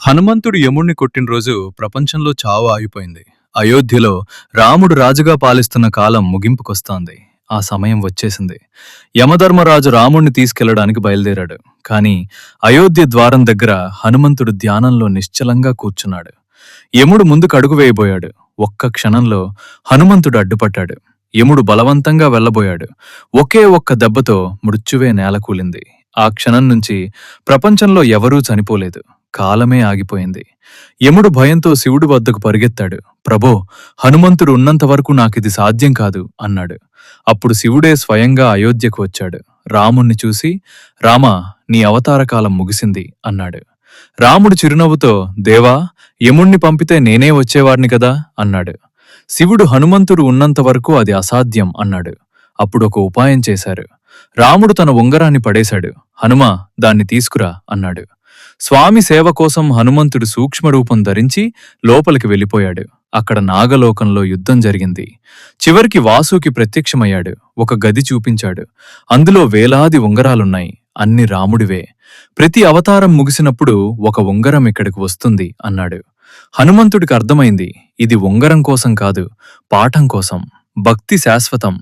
హనుమంతుడు యముణ్ణి కొట్టిన రోజు ప్రపంచంలో చావు ఆగిపోయింది. అయోధ్యలో రాముడు రాజుగా పాలిస్తున్న కాలం ముగింపుకొస్తోంది. ఆ సమయం వచ్చేసింది. యమధర్మరాజు రాముణ్ణి తీసుకెళ్లడానికి బయలుదేరాడు. కాని అయోధ్య ద్వారం దగ్గర హనుమంతుడు ధ్యానంలో నిశ్చలంగా కూర్చున్నాడు. యముడు ముందుకు అడుగు వేయబోయాడు. ఒక్క క్షణంలో హనుమంతుడు అడ్డుపట్టాడు. యముడు బలవంతంగా వెళ్లబోయాడు. ఒకే ఒక్క దెబ్బతో మృత్యువే నేలకూలింది. ఆ క్షణం నుంచి ప్రపంచంలో ఎవరూ చనిపోలేదు. కాలమే ఆగిపోయింది. యముడు భయంతో శివుడి వద్దకు పరిగెత్తాడు. ప్రభో, హనుమంతుడు ఉన్నంతవరకు నాకిది సాధ్యం కాదు అన్నాడు. అప్పుడు శివుడే స్వయంగా అయోధ్యకు వచ్చాడు. రాముణ్ణి చూసి, రామా, నీ అవతారకాలం ముగిసింది అన్నాడు. రాముడు చిరునవ్వుతో, దేవా, యముణ్ణి పంపితే నేనే వచ్చేవాడిని కదా అన్నాడు. శివుడు హనుమంతుడు ఉన్నంతవరకు అది అసాధ్యం అన్నాడు. అప్పుడు ఒక ఉపాయం చేశారు. రాముడు తన ఉంగరాన్ని పడేశాడు. హనుమా, దాన్ని తీసుకురా అన్నాడు. స్వామి సేవ కోసం హనుమంతుడు సూక్ష్మరూపం ధరించి లోపలికి వెళ్ళిపోయాడు. అక్కడ నాగలోకంలో యుద్ధం జరిగింది. చివరికి వాసుకి ప్రత్యక్షమయ్యాడు. ఒక గది చూపించాడు. అందులో వేలాది ఉంగరాలున్నాయి. అన్ని రాముడివే. ప్రతి అవతారం ముగిసినప్పుడు ఒక ఉంగరం ఇక్కడికి వస్తుంది అన్నాడు. హనుమంతుడికి అర్థమైంది, ఇది ఉంగరం కోసం కాదు, పాఠం కోసం. భక్తి శాశ్వతం,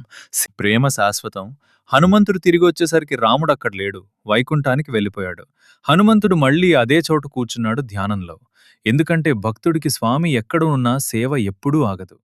ప్రేమ శాశ్వతం. హనుమంతుడు తిరిగి వచ్చేసరికి రాముడు అక్కడ లేడు. వైకుంఠానికి వెళ్ళిపోయాడు. హనుమంతుడు మళ్లీ అదే చోట కూర్చున్నాడు ధ్యానంలో. ఎందుకంటే భక్తుడికి స్వామి ఎక్కడ ఉన్నా సేవ ఎప్పుడూ ఆగదు.